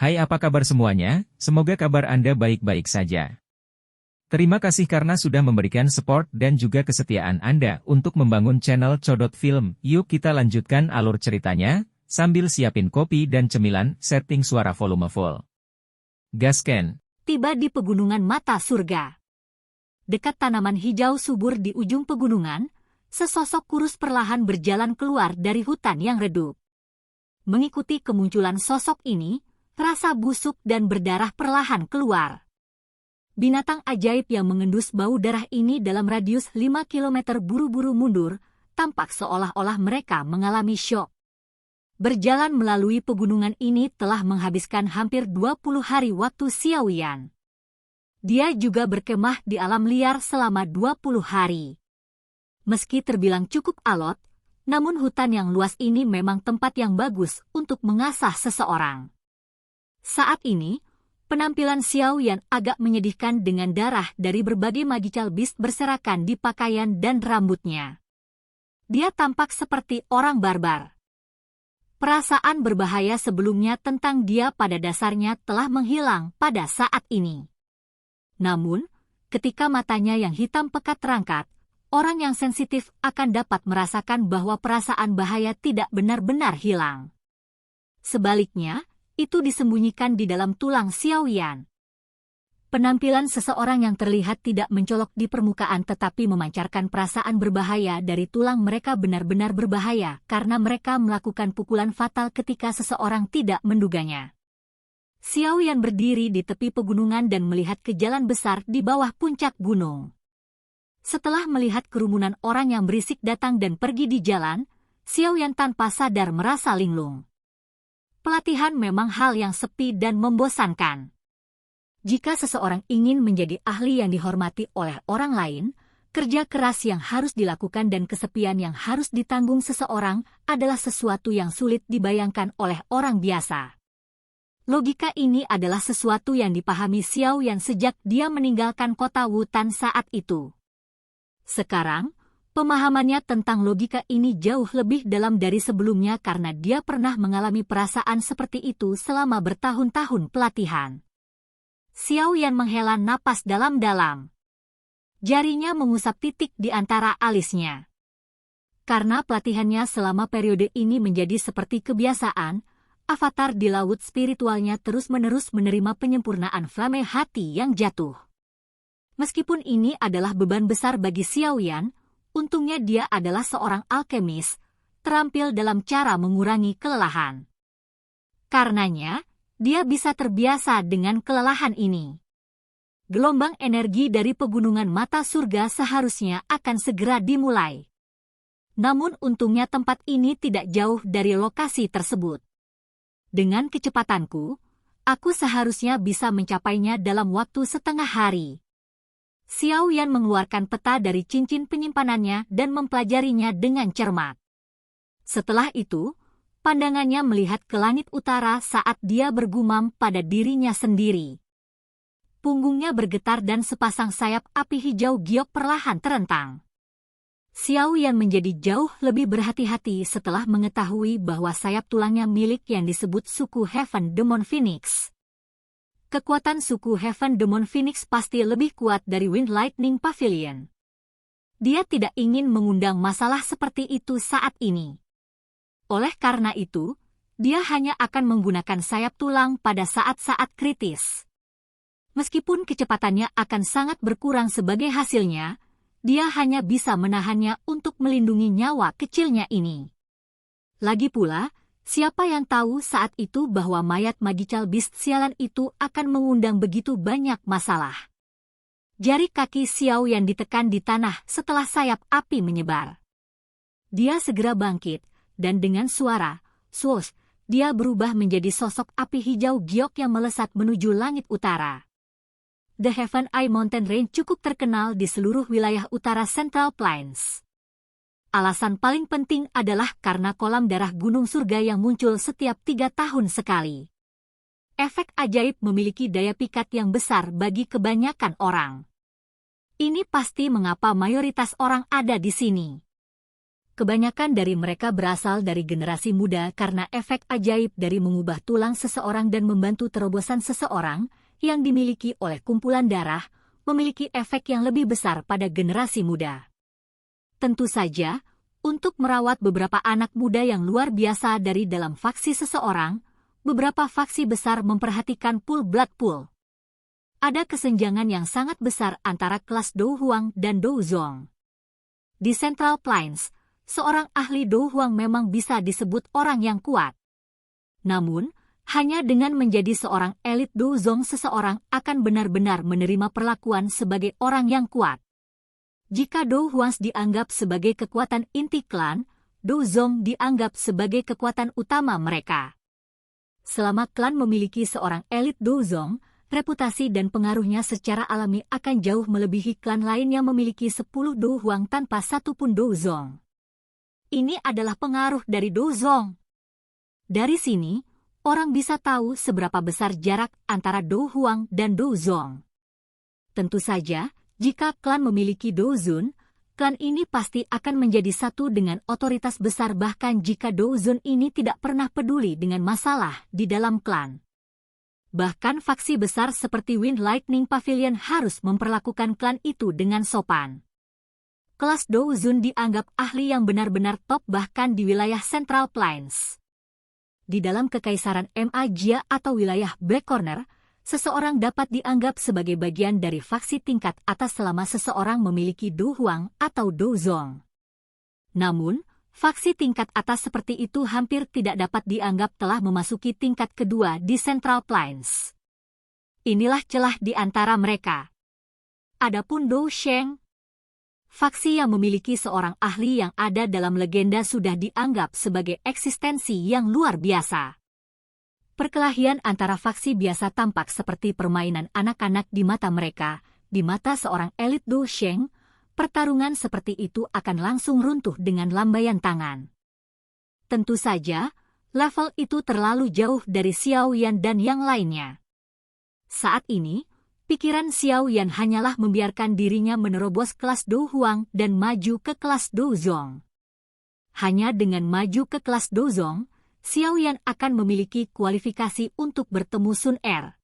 Hai, apa kabar semuanya? Semoga kabar Anda baik-baik saja. Terima kasih karena sudah memberikan support dan juga kesetiaan Anda untuk membangun channel Codot Film. Yuk kita lanjutkan alur ceritanya, sambil siapin kopi dan cemilan, setting suara volume full. Gasken. Tiba di pegunungan mata surga. Dekat tanaman hijau subur di ujung pegunungan, sesosok kurus perlahan berjalan keluar dari hutan yang redup. Mengikuti kemunculan sosok ini, rasa busuk dan berdarah perlahan keluar. Binatang ajaib yang mengendus bau darah ini dalam radius 5 km buru-buru mundur, tampak seolah-olah mereka mengalami syok. Berjalan melalui pegunungan ini telah menghabiskan hampir 20 hari waktu Xiaoyan. Dia juga berkemah di alam liar selama 20 hari. Meski terbilang cukup alot, namun hutan yang luas ini memang tempat yang bagus untuk mengasah seseorang. Saat ini, penampilan Xiaoyan agak menyedihkan dengan darah dari berbagai magical beast berserakan di pakaian dan rambutnya. Dia tampak seperti orang barbar. Perasaan berbahaya sebelumnya tentang dia pada dasarnya telah menghilang pada saat ini. Namun, ketika matanya yang hitam pekat terangkat, orang yang sensitif akan dapat merasakan bahwa perasaan bahaya tidak benar-benar hilang. Sebaliknya, itu disembunyikan di dalam tulang Xiaoyan. Penampilan seseorang yang terlihat tidak mencolok di permukaan tetapi memancarkan perasaan berbahaya dari tulang mereka benar-benar berbahaya karena mereka melakukan pukulan fatal ketika seseorang tidak menduganya. Xiaoyan berdiri di tepi pegunungan dan melihat ke jalan besar di bawah puncak gunung. Setelah melihat kerumunan orang yang berisik datang dan pergi di jalan, Xiaoyan tanpa sadar merasa linglung. Pelatihan memang hal yang sepi dan membosankan. Jika seseorang ingin menjadi ahli yang dihormati oleh orang lain, kerja keras yang harus dilakukan dan kesepian yang harus ditanggung seseorang adalah sesuatu yang sulit dibayangkan oleh orang biasa. Logika ini adalah sesuatu yang dipahami Xiaoyan sejak dia meninggalkan kota Wutan saat itu. Sekarang, pemahamannya tentang logika ini jauh lebih dalam dari sebelumnya karena dia pernah mengalami perasaan seperti itu selama bertahun-tahun pelatihan. Xiaoyan menghela napas dalam-dalam. Jarinya mengusap titik di antara alisnya. Karena pelatihannya selama periode ini menjadi seperti kebiasaan, avatar di laut spiritualnya terus-menerus menerima penyempurnaan flame hati yang jatuh. Meskipun ini adalah beban besar bagi Xiaoyan, untungnya dia adalah seorang alkemis, terampil dalam cara mengurangi kelelahan. Karenanya, dia bisa terbiasa dengan kelelahan ini. Gelombang energi dari pegunungan mata surga seharusnya akan segera dimulai. Namun untungnya tempat ini tidak jauh dari lokasi tersebut. Dengan kecepatanku, aku seharusnya bisa mencapainya dalam waktu setengah hari. Xiaoyan mengeluarkan peta dari cincin penyimpanannya dan mempelajarinya dengan cermat. Setelah itu, pandangannya melihat ke langit utara saat dia bergumam pada dirinya sendiri. Punggungnya bergetar dan sepasang sayap api hijau giok perlahan terentang. Xiaoyan menjadi jauh lebih berhati-hati setelah mengetahui bahwa sayap tulangnya milik yang disebut suku Heaven Demon Phoenix. Kekuatan suku Heaven Demon Phoenix pasti lebih kuat dari Wind Lightning Pavilion. Dia tidak ingin mengundang masalah seperti itu saat ini. Oleh karena itu, dia hanya akan menggunakan sayap tulang pada saat-saat kritis. Meskipun kecepatannya akan sangat berkurang sebagai hasilnya, dia hanya bisa menahannya untuk melindungi nyawa kecilnya ini. Lagi pula, siapa yang tahu saat itu bahwa mayat magical beast sialan itu akan mengundang begitu banyak masalah. Jari kaki Xiaoyan ditekan di tanah setelah sayap api menyebar. Dia segera bangkit, dan dengan suara, swoosh, dia berubah menjadi sosok api hijau giok yang melesat menuju langit utara. The Heaven Eye Mountain Range cukup terkenal di seluruh wilayah utara Central Plains. Alasan paling penting adalah karena kolam darah gunung surga yang muncul setiap 3 tahun sekali. Efek ajaib memiliki daya pikat yang besar bagi kebanyakan orang. Ini pasti mengapa mayoritas orang ada di sini. Kebanyakan dari mereka berasal dari generasi muda karena efek ajaib dari mengubah tulang seseorang dan membantu terobosan seseorang yang dimiliki oleh kumpulan darah, memiliki efek yang lebih besar pada generasi muda. Tentu saja, untuk merawat beberapa anak muda yang luar biasa dari dalam faksi seseorang, beberapa faksi besar memperhatikan pool blood pool. Ada kesenjangan yang sangat besar antara kelas Do Huang dan Do Zong. Di Central Plains, seorang ahli Do Huang memang bisa disebut orang yang kuat. Namun, hanya dengan menjadi seorang elit Do Zong seseorang akan benar-benar menerima perlakuan sebagai orang yang kuat. Jika Do Huang dianggap sebagai kekuatan inti klan, Do Zong dianggap sebagai kekuatan utama mereka. Selama klan memiliki seorang elit Do Zong, reputasi dan pengaruhnya secara alami akan jauh melebihi klan lain yang memiliki 10 Do Huang tanpa satupun Do Zong. Ini adalah pengaruh dari Do Zong. Dari sini, orang bisa tahu seberapa besar jarak antara Do Huang dan Do Zong. Tentu saja, jika klan memiliki Do Zun, klan ini pasti akan menjadi satu dengan otoritas besar bahkan jika Do Zun ini tidak pernah peduli dengan masalah di dalam klan. Bahkan faksi besar seperti Wind Lightning Pavilion harus memperlakukan klan itu dengan sopan. Kelas Do Zun dianggap ahli yang benar-benar top bahkan di wilayah Central Plains. Di dalam kekaisaran Magia atau wilayah Black Corner, seseorang dapat dianggap sebagai bagian dari faksi tingkat atas selama seseorang memiliki Do Huang atau Do Zong. Namun, faksi tingkat atas seperti itu hampir tidak dapat dianggap telah memasuki tingkat kedua di Central Plains. Inilah celah di antara mereka. Adapun Do Sheng, faksi yang memiliki seorang ahli yang ada dalam legenda sudah dianggap sebagai eksistensi yang luar biasa. Perkelahian antara faksi biasa tampak seperti permainan anak-anak di mata mereka. Di mata seorang elit Do Sheng, pertarungan seperti itu akan langsung runtuh dengan lambaian tangan. Tentu saja, level itu terlalu jauh dari Xiao Yan dan yang lainnya. Saat ini, pikiran Xiao Yan hanyalah membiarkan dirinya menerobos kelas Do Huang dan maju ke kelas Do Zong. Hanya dengan maju ke kelas Do Zong, Xiao Yan akan memiliki kualifikasi untuk bertemu Sun Er.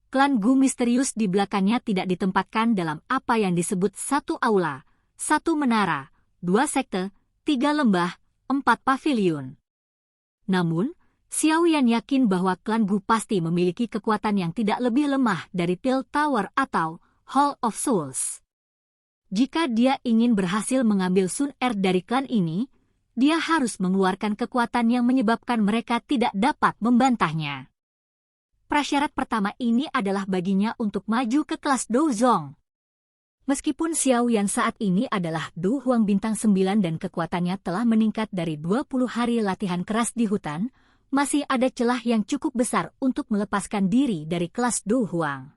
Klan Gu misterius di belakangnya tidak ditempatkan dalam apa yang disebut satu aula, satu menara, 2 sekte, 3 lembah, 4 pavilion. Namun, Xiao Yan yakin bahwa klan Gu pasti memiliki kekuatan yang tidak lebih lemah dari Pill Tower atau Hall of Souls. Jika dia ingin berhasil mengambil Sun Er dari klan ini, dia harus mengeluarkan kekuatan yang menyebabkan mereka tidak dapat membantahnya. Prasyarat pertama ini adalah baginya untuk maju ke kelas Do Zong. Meskipun Xiao Yan saat ini adalah Do Huang bintang 9 dan kekuatannya telah meningkat dari 20 hari latihan keras di hutan, masih ada celah yang cukup besar untuk melepaskan diri dari kelas Do Huang.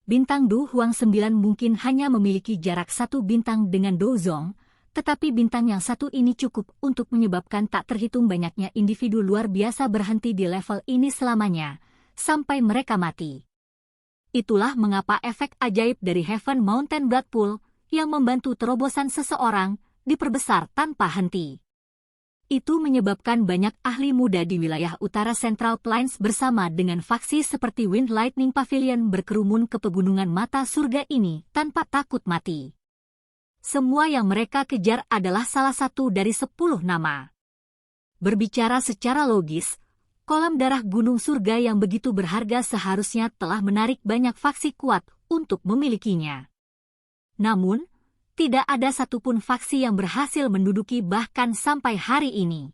Bintang Do Huang 9 mungkin hanya memiliki jarak 1 bintang dengan Do Zong, tetapi bintang yang satu ini cukup untuk menyebabkan tak terhitung banyaknya individu luar biasa berhenti di level ini selamanya, sampai mereka mati. Itulah mengapa efek ajaib dari Heaven Mountain Blood Pool yang membantu terobosan seseorang diperbesar tanpa henti. Itu menyebabkan banyak ahli muda di wilayah utara Central Plains bersama dengan faksi seperti Wind Lightning Pavilion berkerumun ke pegunungan mata surga ini tanpa takut mati. Semua yang mereka kejar adalah salah satu dari 10 nama. Berbicara secara logis, kolam darah gunung surga yang begitu berharga seharusnya telah menarik banyak faksi kuat untuk memilikinya. Namun, tidak ada satupun faksi yang berhasil menduduki bahkan sampai hari ini.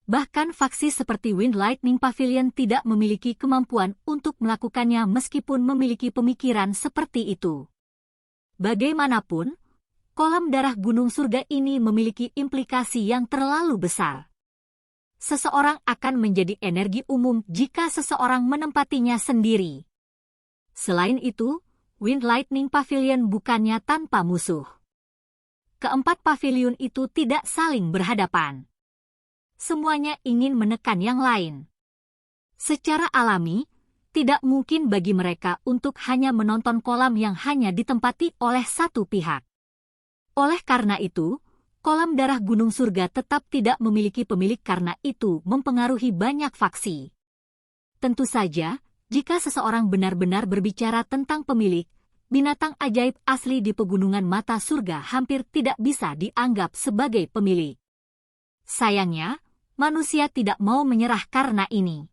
Bahkan faksi seperti Wind Lightning Pavilion tidak memiliki kemampuan untuk melakukannya meskipun memiliki pemikiran seperti itu. Bagaimanapun, kolam darah gunung surga ini memiliki implikasi yang terlalu besar. Seseorang akan menjadi energi umum jika seseorang menempatinya sendiri. Selain itu, Wind Lightning Pavilion bukannya tanpa musuh. Keempat pavilion itu tidak saling berhadapan. Semuanya ingin menekan yang lain. Secara alami, tidak mungkin bagi mereka untuk hanya menonton kolam yang hanya ditempati oleh satu pihak. Oleh karena itu, kolam darah Gunung Surga tetap tidak memiliki pemilik karena itu mempengaruhi banyak faksi. Tentu saja, jika seseorang benar-benar berbicara tentang pemilik, binatang ajaib asli di pegunungan mata surga hampir tidak bisa dianggap sebagai pemilik. Sayangnya, manusia tidak mau menyerah karena ini.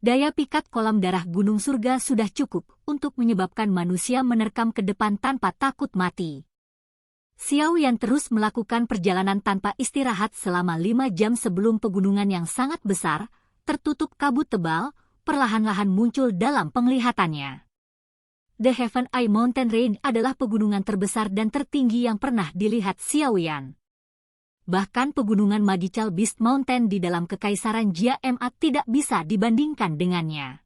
Daya pikat kolam darah Gunung Surga sudah cukup untuk menyebabkan manusia menerkam ke depan tanpa takut mati. Xiao Yan terus melakukan perjalanan tanpa istirahat selama 5 jam sebelum pegunungan yang sangat besar, tertutup kabut tebal, perlahan-lahan muncul dalam penglihatannya. The Heaven Eye Mountain Range adalah pegunungan terbesar dan tertinggi yang pernah dilihat Xiao Yan. Bahkan pegunungan Magical Beast Mountain di dalam Kekaisaran Jia Ma tidak bisa dibandingkan dengannya.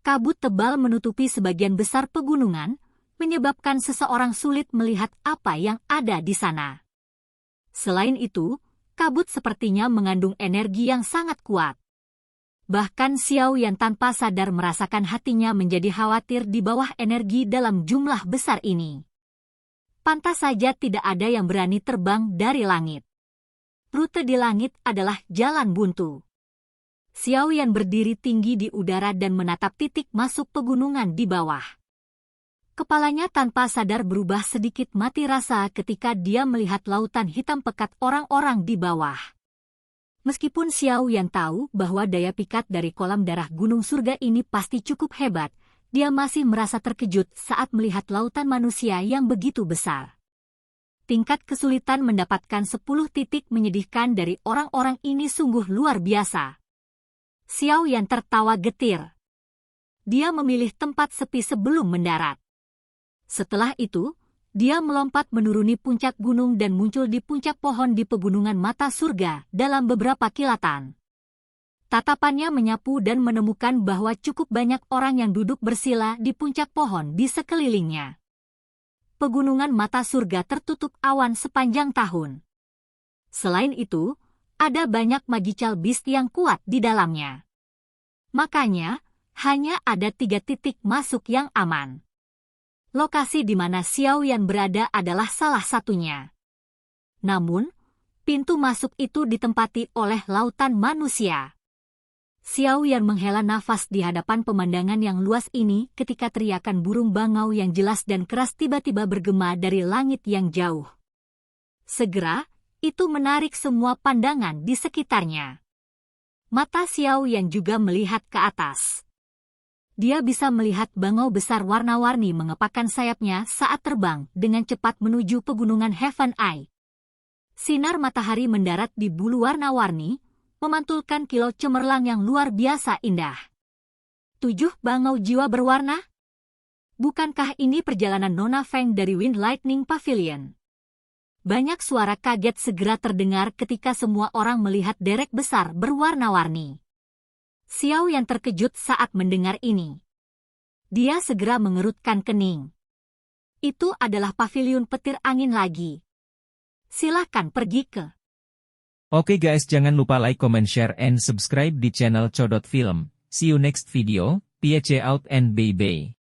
Kabut tebal menutupi sebagian besar pegunungan, menyebabkan seseorang sulit melihat apa yang ada di sana. Selain itu, kabut sepertinya mengandung energi yang sangat kuat. Bahkan Xiao Yan tanpa sadar merasakan hatinya menjadi khawatir di bawah energi dalam jumlah besar ini. Pantas saja tidak ada yang berani terbang dari langit. Rute di langit adalah jalan buntu. Xiao Yan berdiri tinggi di udara dan menatap titik masuk pegunungan di bawah. Kepalanya tanpa sadar berubah sedikit mati rasa ketika dia melihat lautan hitam pekat orang-orang di bawah. Meskipun Xiao Yan tahu bahwa daya pikat dari kolam darah Gunung Surga ini pasti cukup hebat, dia masih merasa terkejut saat melihat lautan manusia yang begitu besar. Tingkat kesulitan mendapatkan 10 titik menyedihkan dari orang-orang ini sungguh luar biasa. Xiao Yan tertawa getir. Dia memilih tempat sepi sebelum mendarat. Setelah itu, dia melompat menuruni puncak gunung dan muncul di puncak pohon di pegunungan mata surga dalam beberapa kilatan. Tatapannya menyapu dan menemukan bahwa cukup banyak orang yang duduk bersila di puncak pohon di sekelilingnya. Pegunungan mata surga tertutup awan sepanjang tahun. Selain itu, ada banyak magical beast yang kuat di dalamnya. Makanya, hanya ada 3 titik masuk yang aman. Lokasi di mana Xiao Yan berada adalah salah satunya. Namun, pintu masuk itu ditempati oleh lautan manusia. Xiao Yan menghela nafas di hadapan pemandangan yang luas ini ketika teriakan burung bangau yang jelas dan keras tiba-tiba bergema dari langit yang jauh. Segera, itu menarik semua pandangan di sekitarnya. Mata Xiao Yan juga melihat ke atas. Dia bisa melihat bangau besar warna-warni mengepakkan sayapnya saat terbang dengan cepat menuju pegunungan Heaven Eye. Sinar matahari mendarat di bulu warna-warni, memantulkan kilau cemerlang yang luar biasa indah. 7 bangau jiwa berwarna? Bukankah ini perjalanan Nona Feng dari Wind Lightning Pavilion? Banyak suara kaget segera terdengar ketika semua orang melihat derek besar berwarna-warni. Xiao Yan terkejut saat mendengar ini. Dia segera mengerutkan kening. Itu adalah pavilion petir angin lagi. Silahkan pergi ke. Oke guys, jangan lupa like, comment, share, and subscribe di channel Codot Film. See you next video, peace out and bye-bye.